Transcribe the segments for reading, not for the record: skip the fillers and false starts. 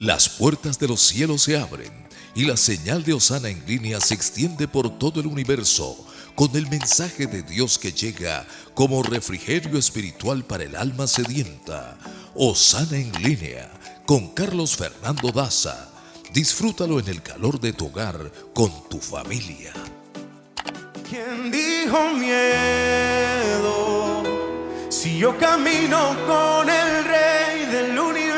Las puertas de los cielos se abren y la señal de Hosana en línea se extiende por todo el universo con el mensaje de Dios que llega como refrigerio espiritual para el alma sedienta. Hosana en línea con Carlos Fernando Daza. Disfrútalo en el calor de tu hogar con tu familia. ¿Quién dijo miedo? Si yo camino con el Rey del universo.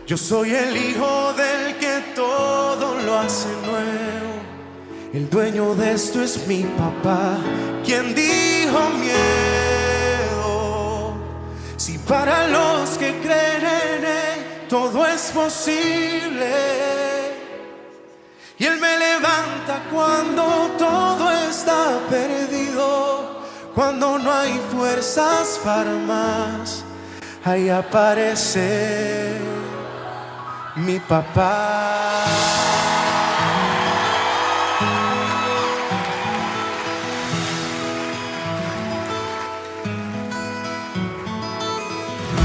Yo soy el hijo del que todo lo hace nuevo. El dueño de esto es mi papá. ¿Quién dijo miedo? Si para los que creen en él todo es posible. Y él me levanta cuando todo está perdido, cuando no hay fuerzas para más. Ahí aparece mi papá.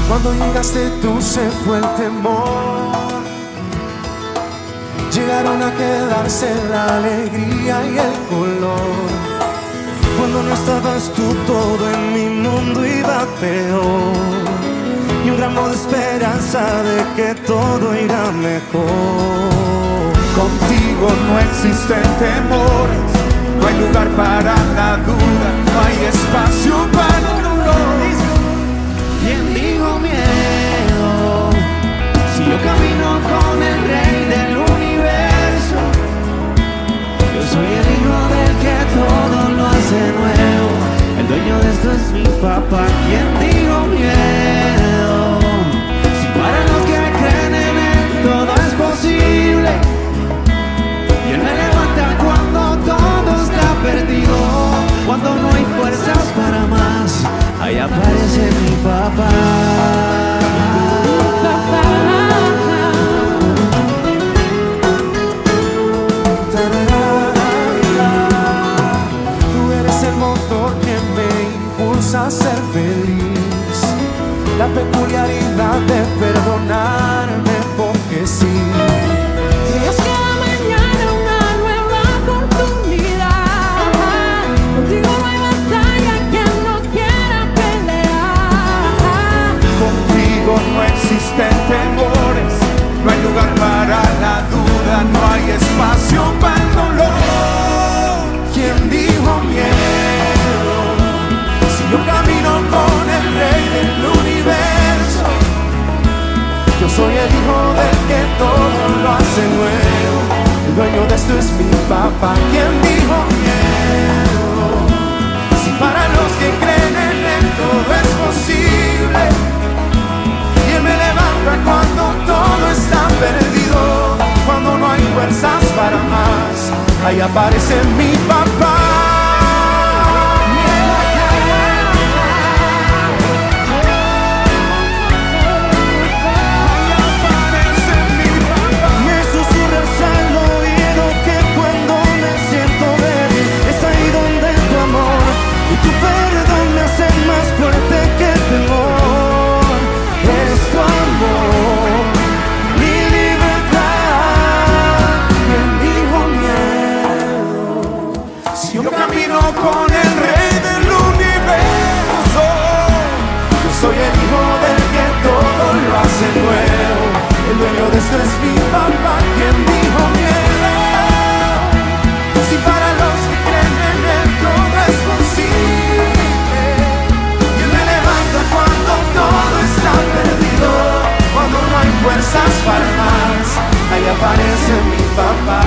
Cuando llegaste tú se fue el temor. Llegaron a quedarse la alegría y el color. Cuando no estabas tú todo en mi mundo iba peor. Y un ramo de esperanza de que todo irá mejor. Contigo no existen temores, no hay lugar para la duda, no hay espacio para el dolor. ¿Quién dijo miedo? Si yo camino con el Rey del universo. Yo soy el hijo del que todo lo hace nuevo. El dueño de esto es mi papá. ¿Quién dijo miedo? Si para los que creen en él todo es posible. Y él me levanta cuando todo está perdido, cuando no hay fuerzas para más. Ahí aparece mi papá. Tú eres el motor que me impulsa a ser feliz, la peculiaridad de perdonarme porque sí. Dios, cada mañana una nueva oportunidad. Contigo no hay batalla que no quiera pelear. Contigo no existen temores, no hay lugar para la duda, no hay espacio para el dolor. ¿Quién dijo miedo? Si yo camino con el Rey del universo. Yo soy el hijo del que todo lo hace nuevo. El dueño de esto es mi papá. ¿Quién dijo miedo? Si para los que creen en él todo es posible. Y él me levanta cuando todo está perdido, cuando no hay fuerzas para más. Ahí aparece mi papá. Con el Rey del universo. Yo soy el hijo del que todo lo hace nuevo. El dueño de esto es mi papá. ¿Quién dijo miedo? Si para los que creen en él todo es posible. Y él me levanta cuando todo está perdido, cuando no hay fuerzas para más. Ahí aparece mi papá.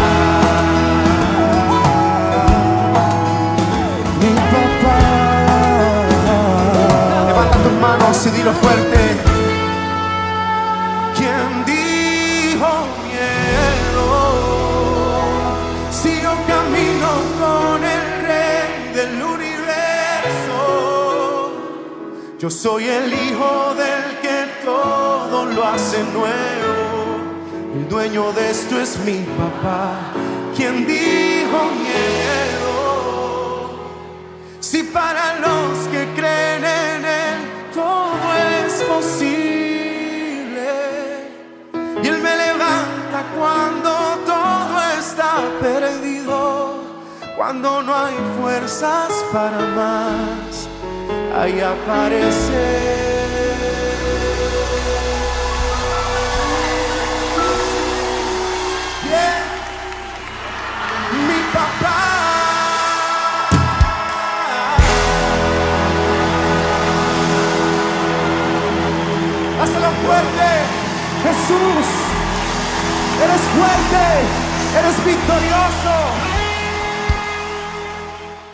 Y dilo fuerte. ¿Quién dijo miedo? Si yo camino con el Rey del universo. Yo soy el hijo del que todo lo hace nuevo. El dueño de esto es mi papá. ¿Quién dijo miedo? Si para los que creen en él todo es posible. cuando todo está perdido, cuando no hay fuerzas para más, ahí aparece. Mi papá. Hazlo fuerte, Jesús. Eres fuerte, eres victorioso.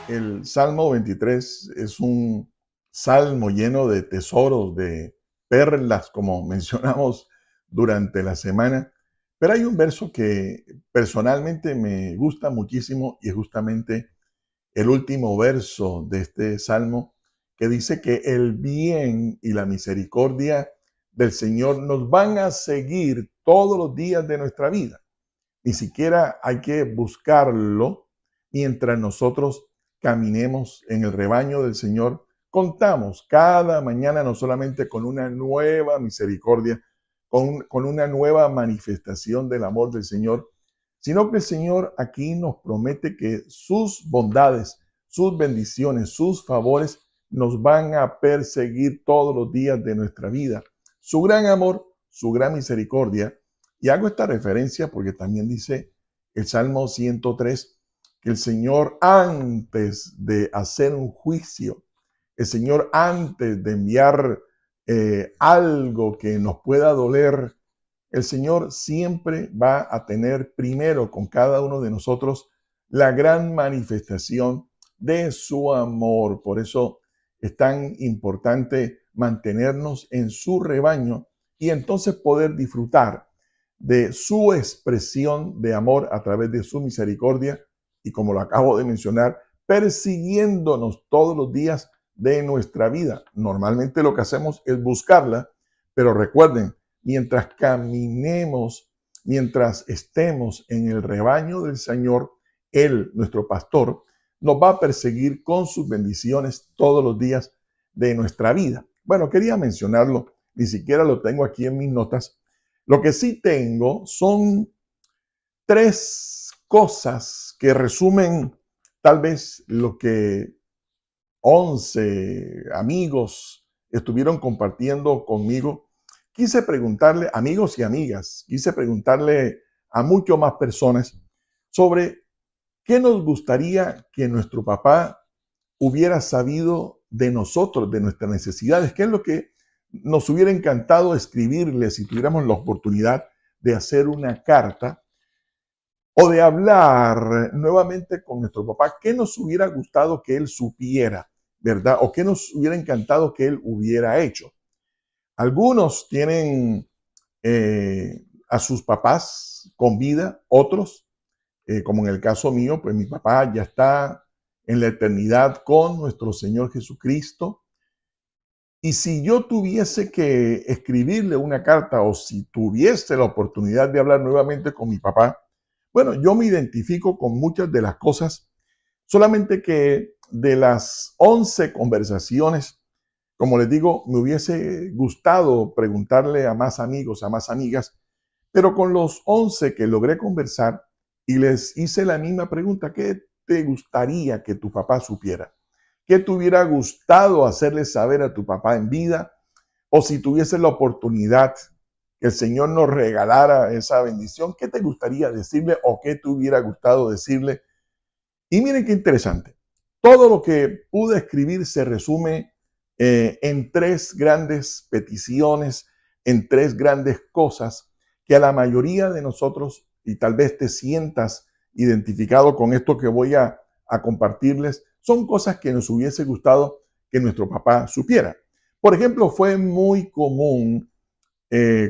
El Salmo 23 es un salmo lleno de tesoros, de perlas, como mencionamos durante la semana. Pero hay un verso que personalmente me gusta muchísimo y es justamente el último verso de este salmo, que dice que el bien y la misericordia del Señor nos van a seguir todos los días de nuestra vida. Ni siquiera hay que buscarlo mientras nosotros caminemos en el rebaño del Señor. Contamos cada mañana no solamente con una nueva misericordia, con una nueva manifestación del amor del Señor, sino que el Señor aquí nos promete que sus bondades, sus bendiciones, sus favores nos van a perseguir todos los días de nuestra vida. Su gran amor, su gran misericordia. Y hago esta referencia porque también dice el Salmo 103 que el Señor, antes de hacer un juicio, el Señor, antes de enviar algo que nos pueda doler, el Señor siempre va a tener primero con cada uno de nosotros la gran manifestación de su amor. Por eso es tan importante mantenernos en su rebaño y entonces poder disfrutar de su expresión de amor a través de su misericordia y, como lo acabo de mencionar, persiguiéndonos todos los días de nuestra vida. Normalmente lo que hacemos es buscarla, pero recuerden, mientras caminemos, mientras estemos en el rebaño del Señor, Él, nuestro pastor, nos va a perseguir con sus bendiciones todos los días de nuestra vida. Bueno, quería mencionarlo, ni siquiera lo tengo aquí en mis notas. Lo que sí tengo son 3 cosas que resumen tal vez lo que 11 amigos estuvieron compartiendo conmigo. Quise preguntarle, amigos y amigas, quise preguntarle a muchas más personas sobre qué nos gustaría que nuestro papá hubiera sabido de nosotros, de nuestras necesidades, qué es lo que nos hubiera encantado escribirle si tuviéramos la oportunidad de hacer una carta o de hablar nuevamente con nuestro papá, qué nos hubiera gustado que él supiera, ¿verdad? O qué nos hubiera encantado que él hubiera hecho. Algunos tienen a sus papás con vida, otros, como en el caso mío, pues mi papá ya está en la eternidad con nuestro Señor Jesucristo. Y si yo tuviese que escribirle una carta o si tuviese la oportunidad de hablar nuevamente con mi papá, bueno, yo me identifico con muchas de las cosas, solamente que de las 11 conversaciones, como les digo, me hubiese gustado preguntarle a más amigos, a más amigas, pero con los 11 que logré conversar y les hice la misma pregunta, ¿qué te gustaría que tu papá supiera? ¿Qué te hubiera gustado hacerle saber a tu papá en vida? O si tuviese la oportunidad que el Señor nos regalara esa bendición, ¿qué te gustaría decirle o qué te hubiera gustado decirle? Y miren qué interesante. Todo lo que pude escribir se resume en 3 grandes peticiones, en 3 grandes cosas que a la mayoría de nosotros, y tal vez te sientas identificado con esto que voy a compartirles, son cosas que nos hubiese gustado que nuestro papá supiera. Por ejemplo, fue muy común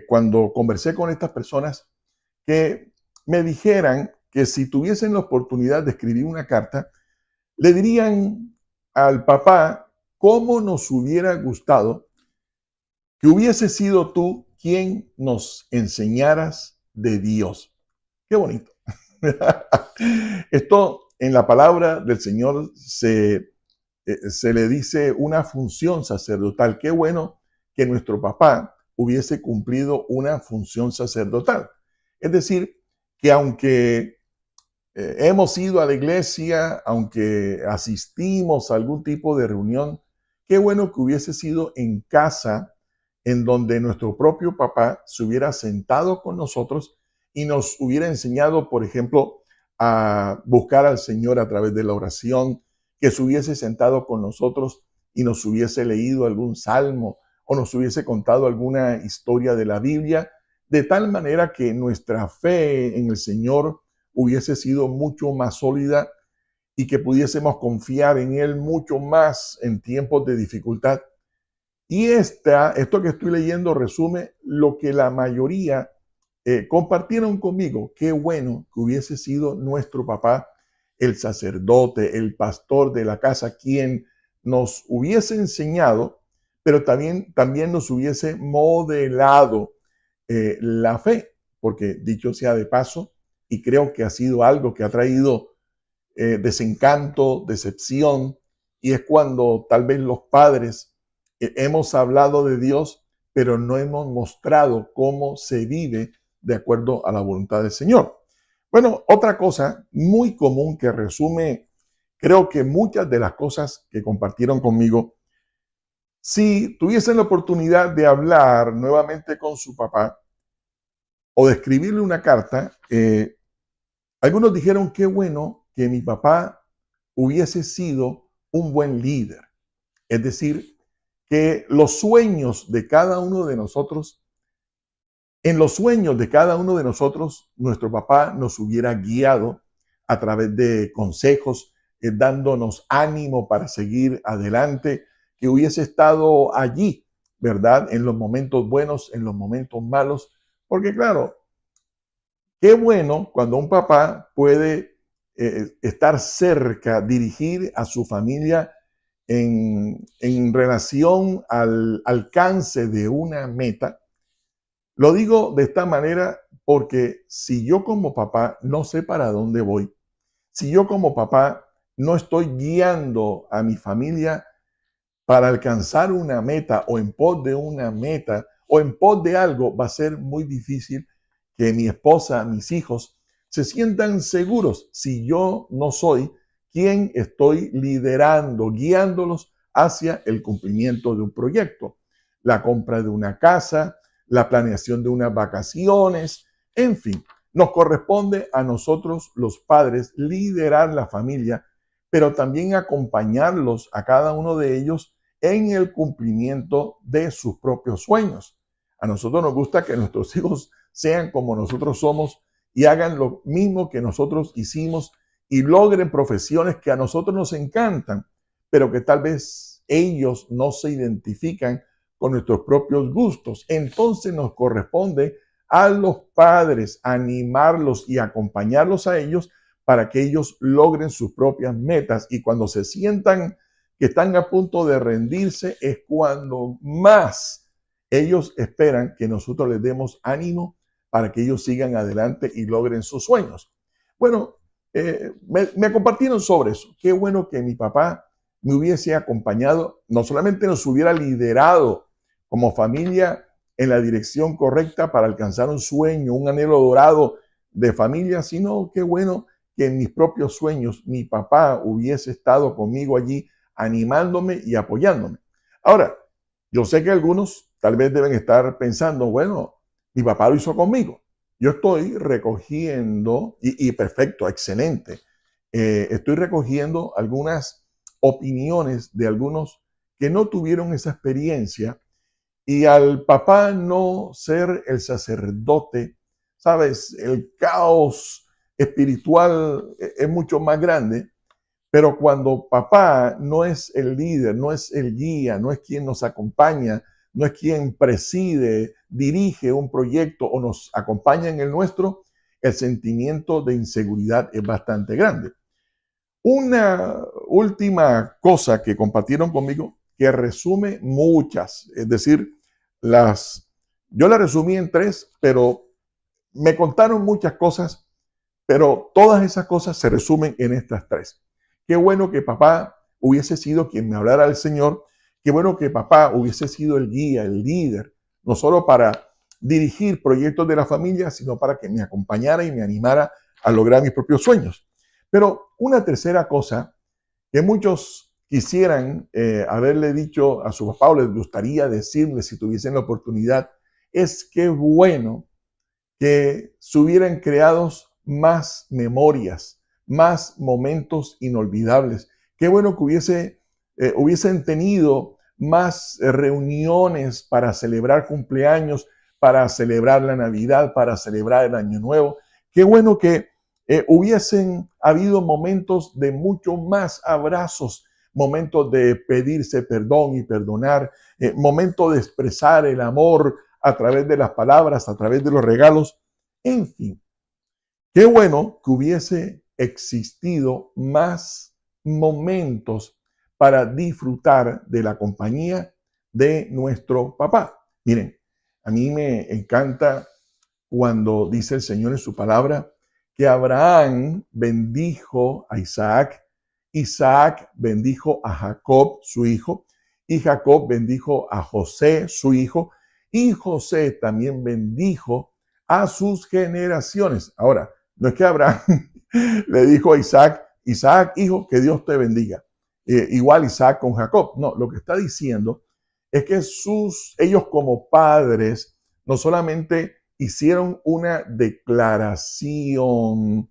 cuando conversé con estas personas que me dijeran que si tuviesen la oportunidad de escribir una carta, le dirían al papá cómo nos hubiera gustado que hubiese sido tú quien nos enseñaras de Dios. Qué bonito. Esto en la palabra del Señor se le dice una función sacerdotal. Qué bueno que nuestro papá hubiese cumplido una función sacerdotal. Es decir, que aunque hemos ido a la iglesia, aunque asistimos a algún tipo de reunión, qué bueno que hubiese sido en casa, en donde nuestro propio papá se hubiera sentado con nosotros y nos hubiera enseñado, por ejemplo, a buscar al Señor a través de la oración, que se hubiese sentado con nosotros y nos hubiese leído algún salmo o nos hubiese contado alguna historia de la Biblia, de tal manera que nuestra fe en el Señor hubiese sido mucho más sólida y que pudiésemos confiar en Él mucho más en tiempos de dificultad. Y esto que estoy leyendo resume lo que la mayoría compartieron conmigo. Qué bueno que hubiese sido nuestro papá, el sacerdote, el pastor de la casa, quien nos hubiese enseñado, pero también nos hubiese modelado la fe, porque dicho sea de paso, y creo que ha sido algo que ha traído desencanto, decepción, y es cuando tal vez los padres hemos hablado de Dios, pero no hemos mostrado cómo se vive de acuerdo a la voluntad del Señor. Bueno, otra cosa muy común que resume, creo que muchas de las cosas que compartieron conmigo, si tuviesen la oportunidad de hablar nuevamente con su papá o de escribirle una carta, algunos dijeron qué bueno que mi papá hubiese sido un buen líder. Es decir, que los sueños de cada uno de nosotros, en los sueños de cada uno de nosotros, nuestro papá nos hubiera guiado a través de consejos, dándonos ánimo para seguir adelante, que hubiese estado allí, ¿verdad? En los momentos buenos, en los momentos malos, porque claro, qué bueno cuando un papá puede estar cerca, dirigir a su familia en relación al alcance de una meta. Lo digo de esta manera porque si yo como papá no sé para dónde voy, si yo como papá no estoy guiando a mi familia para alcanzar una meta o en pos de una meta o en pos de algo, va a ser muy difícil que mi esposa, mis hijos, se sientan seguros si yo no soy quien estoy liderando, guiándolos hacia el cumplimiento de un proyecto, la compra de una casa, la planeación de unas vacaciones, en fin, nos corresponde a nosotros los padres liderar la familia, pero también acompañarlos a cada uno de ellos en el cumplimiento de sus propios sueños. A nosotros nos gusta que nuestros hijos sean como nosotros somos y hagan lo mismo que nosotros hicimos y logren profesiones que a nosotros nos encantan, pero que tal vez ellos no se identifican con nuestros propios gustos. Entonces nos corresponde a los padres animarlos y acompañarlos a ellos para que ellos logren sus propias metas. Y cuando se sientan que están a punto de rendirse, es cuando más ellos esperan que nosotros les demos ánimo para que ellos sigan adelante y logren sus sueños. Bueno, me compartieron sobre eso. Qué bueno que mi papá me hubiese acompañado, no solamente nos hubiera liderado como familia en la dirección correcta para alcanzar un sueño, un anhelo dorado de familia, sino qué bueno que en mis propios sueños mi papá hubiese estado conmigo allí animándome y apoyándome. Ahora, yo sé que algunos tal vez deben estar pensando, bueno, mi papá lo hizo conmigo. Yo estoy recogiendo, y perfecto, excelente, estoy recogiendo algunas opiniones de algunos que no tuvieron esa experiencia y al papá no ser el sacerdote, sabes, el caos espiritual es mucho más grande, pero cuando papá no es el líder, no es el guía, no es quien nos acompaña, no es quien preside, dirige un proyecto o nos acompaña en el nuestro, el sentimiento de inseguridad es bastante grande. Una última cosa que compartieron conmigo que resume muchas, es decir, yo las resumí en 3, pero me contaron muchas cosas, pero todas esas cosas se resumen en estas 3. Qué bueno que papá hubiese sido quien me hablara del Señor. Qué bueno que papá hubiese sido el guía, el líder, no solo para dirigir proyectos de la familia, sino para que me acompañara y me animara a lograr mis propios sueños. Pero una tercera cosa que muchos quisieran haberle dicho a su papá o les gustaría decirle si tuviesen la oportunidad, es que bueno que se hubieran creado más memorias, más momentos inolvidables. Qué bueno que hubiesen tenido más reuniones para celebrar cumpleaños, para celebrar la Navidad, para celebrar el Año Nuevo. Qué bueno que hubiesen habido momentos de mucho más abrazos, momentos de pedirse perdón y perdonar, momentos de expresar el amor a través de las palabras, a través de los regalos. En fin, qué bueno que hubiese existido más momentos para disfrutar de la compañía de nuestro papá. Miren, a mí me encanta cuando dice el Señor en su palabra que Abraham bendijo a Isaac, Isaac bendijo a Jacob, su hijo, y Jacob bendijo a José, su hijo, y José también bendijo a sus generaciones. Ahora, no es que Abraham le dijo a Isaac, Isaac, hijo, que Dios te bendiga. Igual Isaac con Jacob. No, lo que está diciendo es que ellos como padres no solamente hicieron una declaración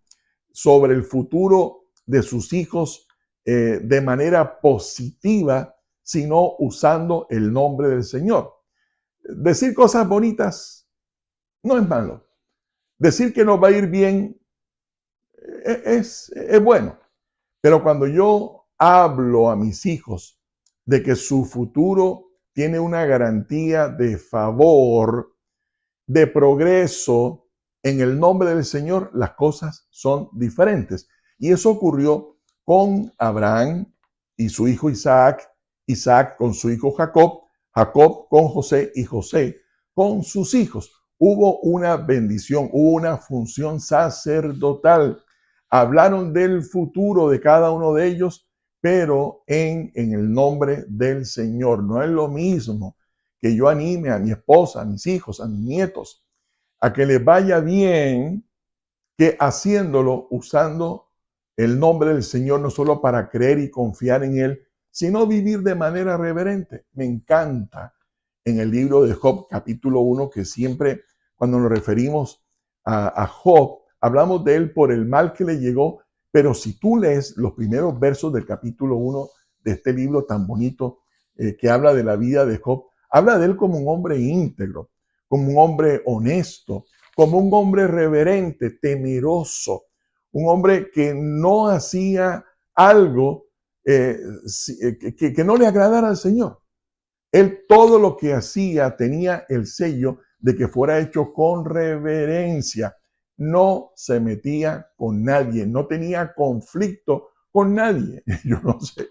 sobre el futuro de sus hijos de manera positiva, sino usando el nombre del Señor. Decir cosas bonitas no es malo. Decir que nos va a ir bien es bueno. Pero cuando yo hablo a mis hijos de que su futuro tiene una garantía de favor, de progreso, en el nombre del Señor, las cosas son diferentes. Y eso ocurrió con Abraham y su hijo Isaac, Isaac con su hijo Jacob, Jacob con José y José con sus hijos. Hubo una bendición, hubo una función sacerdotal. Hablaron del futuro de cada uno de ellos, pero en el nombre del Señor. No es lo mismo que yo anime a mi esposa, a mis hijos, a mis nietos, a que les vaya bien, que haciéndolo usando el nombre del Señor, no solo para creer y confiar en Él, sino vivir de manera reverente. Me encanta en el libro de Job, capítulo 1, que siempre cuando nos referimos a Job, hablamos de él por el mal que le llegó, pero si tú lees los primeros versos del capítulo 1 de este libro tan bonito que habla de la vida de Job, habla de él como un hombre íntegro, como un hombre honesto, como un hombre reverente, temeroso, un hombre que no hacía algo que no le agradara al Señor. Él todo lo que hacía tenía el sello de que fuera hecho con reverencia. No se metía con nadie, no tenía conflicto con nadie. Yo no sé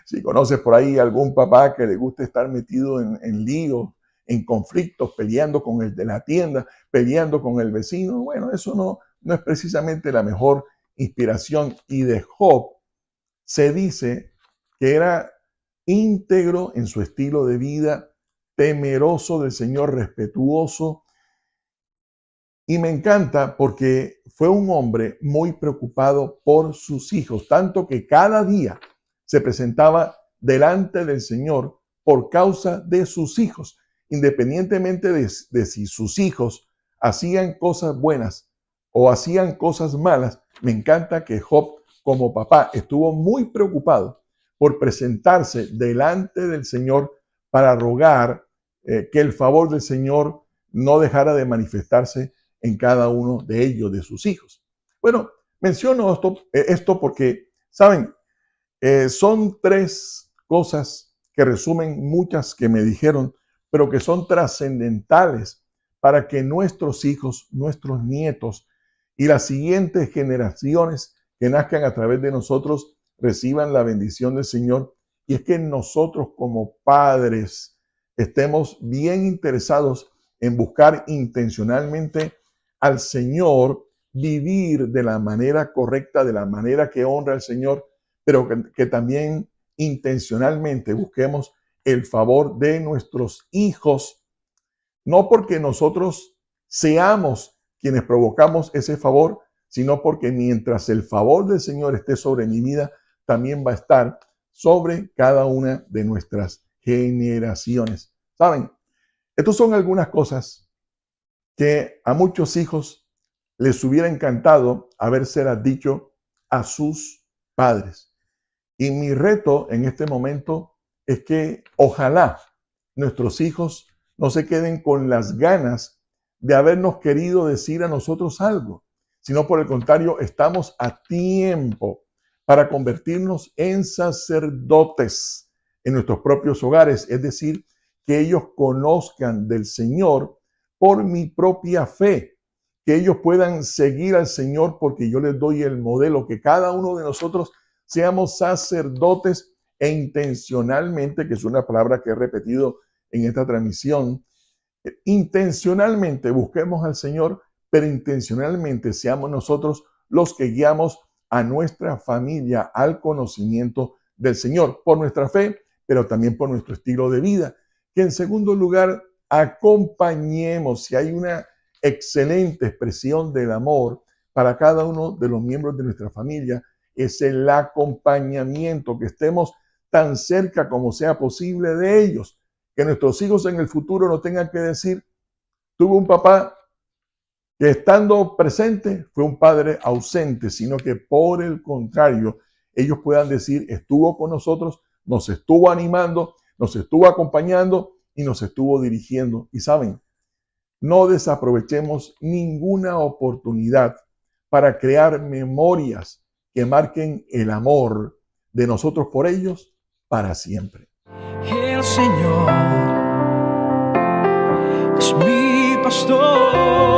si conoces por ahí algún papá que le guste estar metido en líos, en conflictos, peleando con el de la tienda, peleando con el vecino. Bueno, eso no es precisamente la mejor inspiración. Y de Job se dice que era íntegro en su estilo de vida, temeroso del Señor, respetuoso. Y me encanta porque fue un hombre muy preocupado por sus hijos, tanto que cada día se presentaba delante del Señor por causa de sus hijos, independientemente de si sus hijos hacían cosas buenas o hacían cosas malas. Me encanta que Job, como papá, estuvo muy preocupado por presentarse delante del Señor para rogar que el favor del Señor no dejara de manifestarse en cada uno de ellos, de sus hijos. Bueno, menciono esto porque, ¿saben? Son tres cosas que resumen muchas que me dijeron, pero que son trascendentales para que nuestros hijos, nuestros nietos y las siguientes generaciones que nazcan a través de nosotros reciban la bendición del Señor. Y es que nosotros como padres estemos bien interesados en buscar intencionalmente al Señor, vivir de la manera correcta, de la manera que honra al Señor, pero que también intencionalmente busquemos el favor de nuestros hijos, no porque nosotros seamos quienes provocamos ese favor, sino porque mientras el favor del Señor esté sobre mi vida, también va a estar sobre cada una de nuestras generaciones. ¿Saben? Estas son algunas cosas que a muchos hijos les hubiera encantado habérselas dicho a sus padres. Y mi reto en este momento es que ojalá nuestros hijos no se queden con las ganas de habernos querido decir a nosotros algo, sino por el contrario, estamos a tiempo para convertirnos en sacerdotes en nuestros propios hogares, es decir, que ellos conozcan del Señor por mi propia fe, que ellos puedan seguir al Señor porque yo les doy el modelo, que cada uno de nosotros seamos sacerdotes e intencionalmente, que es una palabra que he repetido en esta transmisión, intencionalmente busquemos al Señor, pero intencionalmente seamos nosotros los que guiamos a nuestra familia al conocimiento del Señor, por nuestra fe, pero también por nuestro estilo de vida. Que en segundo lugar, acompañemos, si hay una excelente expresión del amor para cada uno de los miembros de nuestra familia, es el acompañamiento, que estemos tan cerca como sea posible de ellos, que nuestros hijos en el futuro no tengan que decir, tuve un papá que estando presente fue un padre ausente, sino que por el contrario, ellos puedan decir, estuvo con nosotros, nos estuvo animando, nos estuvo acompañando y nos estuvo dirigiendo. Y saben, no desaprovechemos ninguna oportunidad para crear memorias que marquen el amor de nosotros por ellos para siempre. El Señor es mi pastor.